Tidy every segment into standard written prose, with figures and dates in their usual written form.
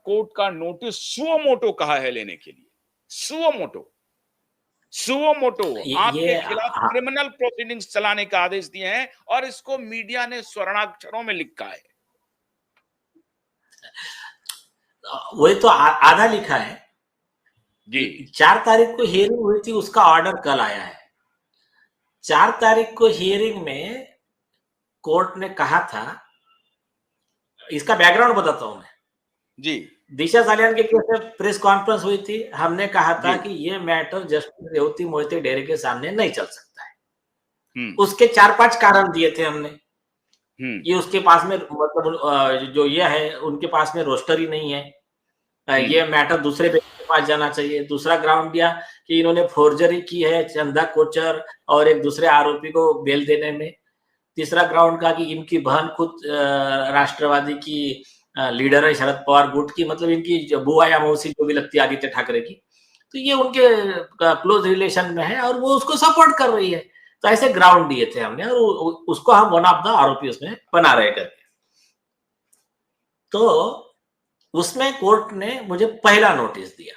Court का notice suo motu कहा है लेने के लिए। सुओ मोटो आपके खिलाफ क्रिमिनल प्रोसीडिंग्स चलाने का आदेश दिए हैं और इसको मीडिया ने स्वर्णाक्षरों में लिखा है। वही तो आधा लिखा है जी। 4 तारीख को हियरिंग हुई थी, उसका ऑर्डर कल आया है। 4 तारीख को हियरिंग में कोर्ट ने कहा था, इसका बैकग्राउंड बताता हूं मैं जी। दिशा सालियान के केस में प्रेस कॉन्फ्रेंस हुई थी, हमने कहा था कि ये मैटर जस्टिस रेवती मोहिते डेरे के सामने नहीं चल सकता है। उसके 4-5 कारण दिए थे हमने। ये उसके पास में मतलब जो ये है उनके पास में रोस्टर ही नहीं है, ये मैटर दूसरे व्यक्ति के पास जाना चाहिए। दूसरा ग्राउंड दिया कि इन्होंने फोर्जरी की है चंदा कोचर और एक दूसरे आरोपी को बेल देने में। तीसरा ग्राउंड का कि इनकी बहन खुद राष्ट्रवादी की लीडर है, शरद पवार गुट की, मतलब इनकी बुआ या मौसी जो भी लगती है आदित्य ठाकरे की, तो ये उनके क्लोज रिलेशन में है और वो उसको सपोर्ट कर रही है। तो ऐसे ग्राउंड दिए थे हमने और उसको हम वन ऑफ द आरोपी उसमें बना रहे करके। तो उसमें कोर्ट ने मुझे पहला नोटिस दिया।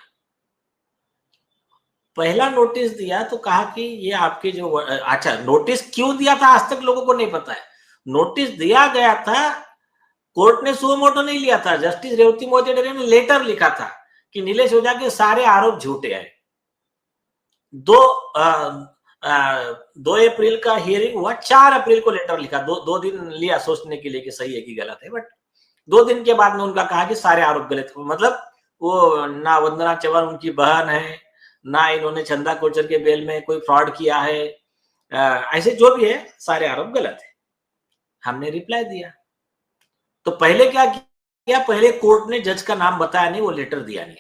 तो कहा कि ये आपके जो अच्छा नोटिस क्यों दिया था आज तक लोगों को नहीं पता है। नोटिस दिया गया था, कोर्ट ने सुओ मोटो नहीं लिया था, जस्टिस रेवती मोहिते डेरे ने लेटर लिखा था कि नीलेश ओझा के सारे आरोप झूठे हैं। 2 अप्रैल का हियरिंग हुआ, 4 अप्रैल को लेटर लिखा। 2 दिन लिया सोचने के लिए कि सही है कि गलत है, बट 2 दिन के बाद में उनका कहा कि सारे आरोप गलत हुए। मतलब वो ना वंदना चव्हाण उनकी बहन है, ना इन्होंने चंदा कोचर के बेल में कोई फ्रॉड किया है, ऐसे जो भी है सारे आरोप गलत है। हमने रिप्लाई दिया। तो पहले क्या किया, पहले कोर्ट ने जज का नाम बताया नहीं, वो लेटर दिया नहीं।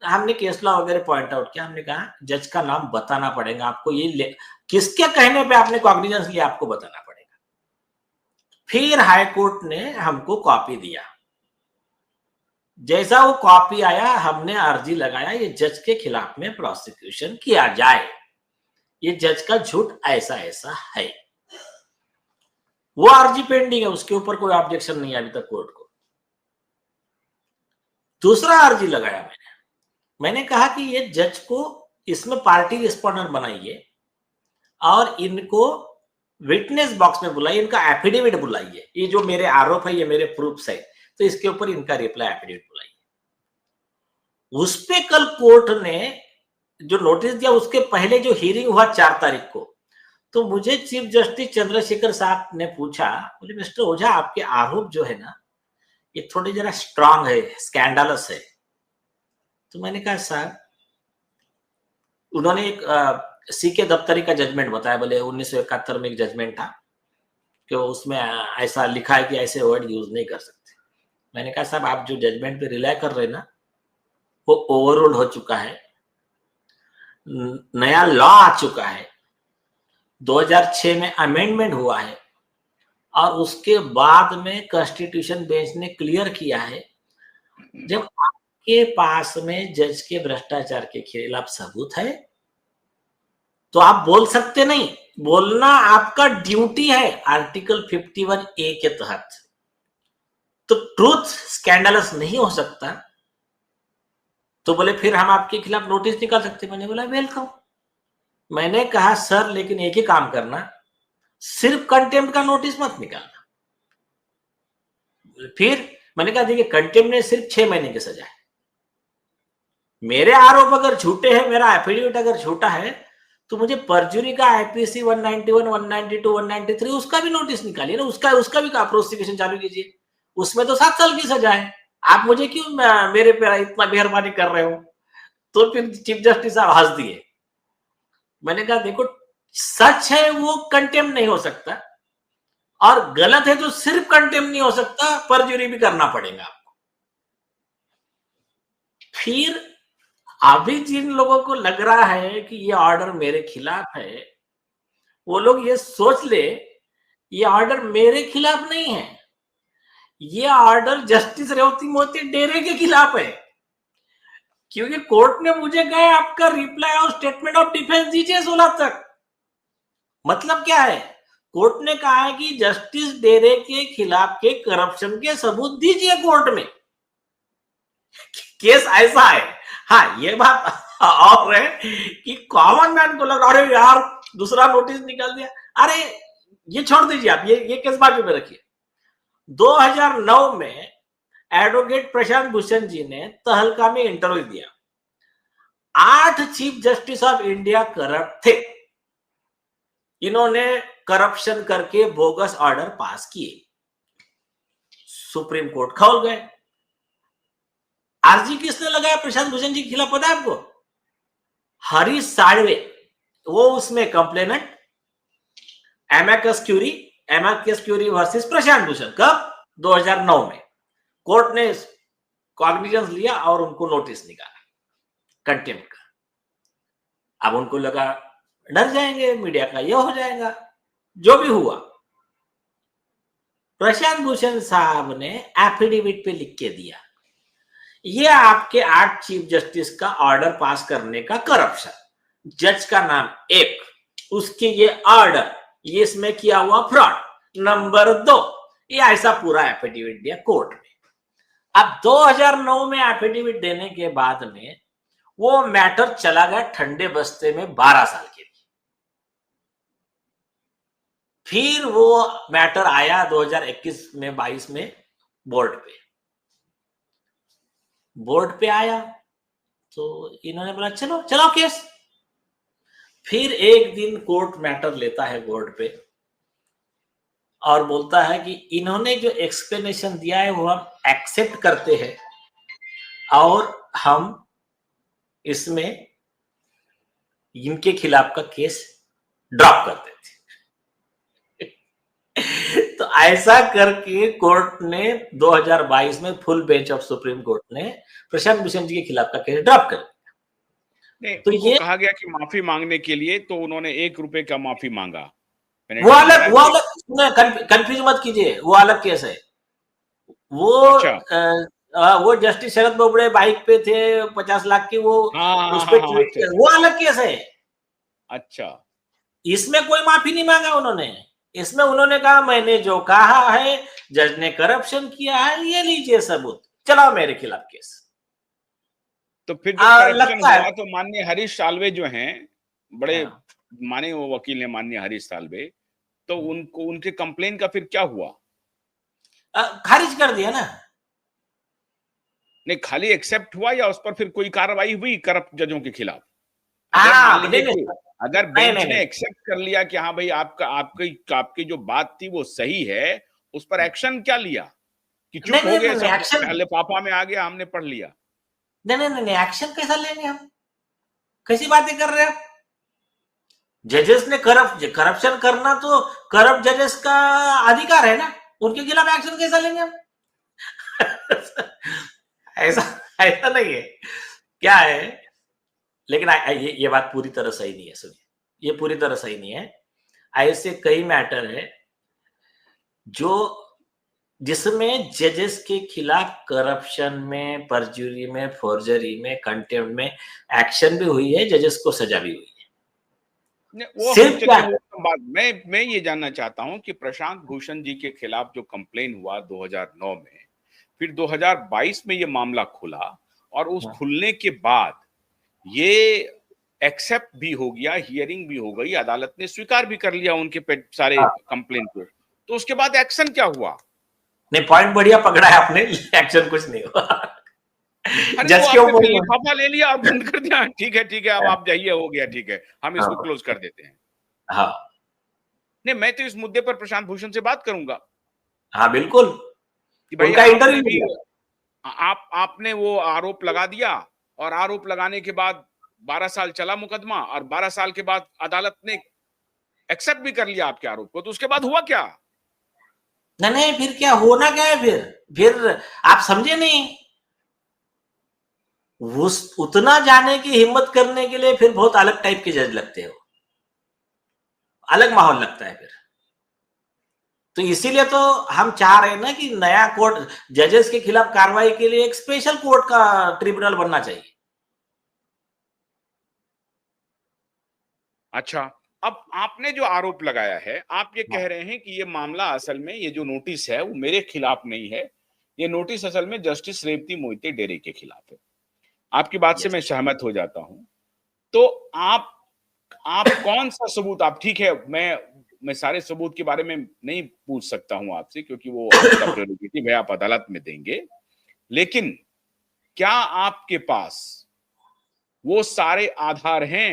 हमने केस लॉ वगैरह पॉइंट आउट किया, हमने कहा जज का नाम बताना पड़ेगा आपको, ये किसके कहने पे आपने कॉग्निजेंस लिया आपको बताना पड़ेगा। फिर हाई कोर्ट ने हमको कॉपी दिया। जैसा वो कॉपी आया हमने अर्जी लगाया ये जज के खिलाफ में प्रोसिक्यूशन किया जाए, ये जज का झूठ ऐसा ऐसा है। वो अर्जी पेंडिंग है, उसके ऊपर कोई ऑब्जेक्शन नहीं है अभी तक कोर्ट को। दूसरा अर्जी लगाया मैंने कहा कि ये जज को इसमें पार्टी रिस्पोंडेंट बनाइए और इनको विटनेस बॉक्स में बुलाइए, इनका एफिडेविट बुलाइए, ये जो मेरे आरोप है ये मेरे प्रूफ्स है, तो इसके ऊपर इनका रिप्लाई एफिडेविट बुलाइए। उस पे कल कोर्ट ने जो नोटिस दिया, उसके पहले जो हियरिंग हुआ 4 तारीख को, तो मुझे चीफ जस्टिस चंद्रशेखर साहब ने पूछा, बोले मिस्टर ओझा आपके आरोप जो है ना ये थोड़े जरा स्ट्रांग है, स्कैंडलस है। तो मैंने कहा सर, उन्होंने एक सीके दफ्तरी का जजमेंट बताया, बोले 1971 में एक जजमेंट था कि उसमें ऐसा लिखा है कि ऐसे वर्ड यूज नहीं कर सकते। मैंने कहा साहब आप जो जजमेंट पे रिलाई कर रहे हैं ना वो ओवररूल्ड हो चुका है, नया लॉ आ चुका है, 2006 में अमेंडमेंट हुआ है और उसके बाद में कॉन्स्टिट्यूशन बेंच ने क्लियर किया है जब आपके पास में जज के भ्रष्टाचार के खिलाफ सबूत है तो आप बोल सकते नहीं, बोलना आपका ड्यूटी है आर्टिकल 51A के तहत। तो ट्रूथ स्कैंडलस नहीं हो सकता। तो बोले फिर हम आपके खिलाफ नोटिस निकाल सकते। मैंने बोला वेलकम। मैंने कहा सर लेकिन एक ही काम करना, सिर्फ कंटेम्प्ट का नोटिस मत निकालना। फिर मैंने कहा देखिए कंटेम्प्ट में सिर्फ 6 महीने की सजा है, मेरे आरोप अगर झूठे हैं, मेरा एफिडेविट अगर झूठा है तो मुझे परजुरी का आईपीसी 191, 192, 193 उसका भी नोटिस निकालिए ना, उसका भी प्रोसिक्यूशन चालू कीजिए। उसमें तो 7 साल की सजा है, आप मुझे क्यों मेरे पे इतना मेहरबानी कर रहे हो। तो फिर चीफ जस्टिस साहब हंस दिए। मैंने कहा देखो सच है वो कंटेम्प्ट नहीं हो सकता और गलत है तो सिर्फ कंटेम्प्ट नहीं हो सकता, परजुरी भी करना पड़ेगा आपको। फिर अभी जिन लोगों को लग रहा है कि ये ऑर्डर मेरे खिलाफ है, वो लोग ये सोच ले ये ऑर्डर मेरे खिलाफ नहीं है, ये ऑर्डर जस्टिस रेवती मोहिते डेरे के खिलाफ है। क्योंकि कोर्ट ने मुझे कहा आपका रिप्लाई और स्टेटमेंट ऑफ डिफेंस दीजिए 16 तक। मतलब क्या है, कोर्ट ने कहा है कि जस्टिस डेरे के खिलाफ के करप्शन के सबूत दीजिए कोर्ट में। केस ऐसा है। हाँ, ये बात और है कि कॉमन मैन को लग रहा, अरे यार दूसरा नोटिस निकाल दिया। अरे ये छोड़ दीजिए आप, ये केस बाजू में रखिए। 2009 में एडवोकेट प्रशांत भूषण जी ने तहलका में इंटरव्यू दिया। 8 chief justice of India corrupt थे। इन्होंने करप्शन करके बोगस ऑर्डर पास किए, सुप्रीम कोर्ट खोल गए। आरजी किसने लगाया प्रशांत भूषण जी के खिलाफ, पता है आपको? हरीश साळवे, वो उसमें complainant. एमएकस Curie versus Prashant Bhushan, कब? 2009 में। कोर्ट ने कॉग्निजेंस लिया और उनको नोटिस निकाला कंटेम्प्ट का। अब उनको लगा डर जाएंगे, मीडिया का ये हो जाएगा, जो भी हुआ। प्रशांत भूषण साहब ने एफिडेविट पे लिख के दिया, ये आपके 8 चीफ जस्टिस का ऑर्डर पास करने का करप्शन, जज का नाम 1, उसके ये ऑर्डर, ये इसमें किया हुआ फ्रॉड, नंबर 2, ये ऐसा पूरा एफिडेविट दिया कोर्ट में। अब 2009 में एफिडेविट देने के बाद में वो मैटर चला गया ठंडे बस्ते में 12 साल के लिए। फिर वो मैटर आया 2021 में 22 में बोर्ड पे आया, तो इन्होंने बोला चलो चलाओ केस। फिर एक दिन कोर्ट मैटर लेता है बोर्ड पे और बोलता है कि इन्होंने जो एक्सप्लेनेशन दिया है वो हम एक्सेप्ट करते हैं और हम इसमें इनके खिलाफ का केस ड्रॉप कर देते। तो ऐसा करके कोर्ट ने 2022 में full bench of supreme court ने प्रशांत भूषण जी के खिलाफ का केस ड्रॉप कर दिया। तो ये कहा गया कि माफी मांगने के लिए तो उन्होंने 1 रुपए का माफी मांगा। वो अलग कंफ्यूज मत कीजिए, वो अलग केस है। वो अच्छा। वो जस्टिस शरद बोबड़े बाइक पे थे 50 लाख की, वो उस पे वो अलग केस है। अच्छा, इसमें कोई माफी नहीं मांगा उन्होंने। इसमें उन्होंने कहा मैंने जो कहा है, जज ने करप्शन किया है, ये लीजिए सबूत, चलाओ मेरे खिलाफ केस। तो फिर जो करप्शन हुआ तो माननीय हरीश साल्वे जो हैं, बड़े माने वो वकील हैं माननीय हरीश साल्वे, तो उनको उनके कंप्लेन का फिर क्या हुआ? खारिज कर दिया ना। नहीं, खाली एक्सेप्ट हुआ या उस पर फिर कोई कार्रवाई हुई करप्ट जजों के खिलाफ? अगर बेंच ने एक्सेप्ट कर लिया कि हाँ भाई आपकी जो बात थी वो सही है, उस पर एक्शन क्या लिया कि चुप हो गए, सब लिफाफा में आ गया, हमने पढ़ लिया? नहीं, एक्शन कैसा लेंगे हम? कैसी बातें कर रहे हैं आप? जजेस ने करप्शन करना तो करप्ट जजेस का अधिकार है ना, उनके खिलाफ एक्शन कैसा लेंगे हम? ऐसा नहीं है। क्या है, लेकिन ये बात पूरी तरह सही नहीं है। सुनिए, ये पूरी तरह सही नहीं है। ऐसे कई मैटर है जिसमें जजेस के खिलाफ करप्शन में, परजुरी में, फोर्जरी में, कंटेम्प्ट में एक्शन भी हुई है, जजेस को सजा भी हुई है। मैं ये जानना चाहता हूं कि प्रशांत भूषण जी के खिलाफ जो कंप्लेन हुआ 2009 में, फिर 2022 में ये मामला खुला और उस खुलने के बाद ये एक्सेप्ट भी हो गया, हियरिंग भी हो गई, अदालत ने स्वीकार भी कर लिया उनके सारे कंप्लेन को, तो उसके बाद एक्शन क्या हुआ? नहीं, पॉइंट बढ़िया पकड़ा है आपने, एक्शन कुछ नहीं हुआ। जज के ऊपर लिफाफा ले लिया और बंद कर दिया, ठीक है अब आप जाइए, हो गया, ठीक है, हम इसको क्लोज कर देते हैं। हाँ, नहीं, मैं तो इस मुद्दे पर प्रशांत भूषण से बात करूंगा। हाँ बिल्कुल, कि भाई आपने वो आरोप लगा दिया और आरोप लगाने के बाद 12 साल चला मुकदमा और 12 साल के बाद अदालत ने एक्सेप्ट भी कर लिया आपके आरोप को, तो उसके बाद हुआ क्या? नहीं, फिर क्या होना क्या है? फिर आप समझे नहीं, उतना जाने की हिम्मत करने के लिए फिर बहुत अलग टाइप के जज लगते हो, अलग माहौल लगता है फिर। तो इसीलिए तो हम चाह रहे हैं ना कि नया कोर्ट जजेस के खिलाफ कार्रवाई के लिए एक स्पेशल कोर्ट का ट्रिब्यूनल बनना चाहिए। अच्छा, अब आपने जो आरोप लगाया है, आप ये कह रहे हैं कि ये मामला असल में, ये जो नोटिस है वो मेरे खिलाफ नहीं है, ये नोटिस असल में जस्टिस रेवती मोहिते डेरे के खिलाफ है। आपकी बात से मैं सहमत हो जाता हूं। तो आप कौन सा सबूत, आप ठीक है, मैं सारे सबूत के बारे में नहीं पूछ सकता हूं आपसे, क्योंकि वो आपका प्रेरोगेटिव है, आप अदालत में देंगे। लेकिन क्या आपके पास वो सारे आधार हैं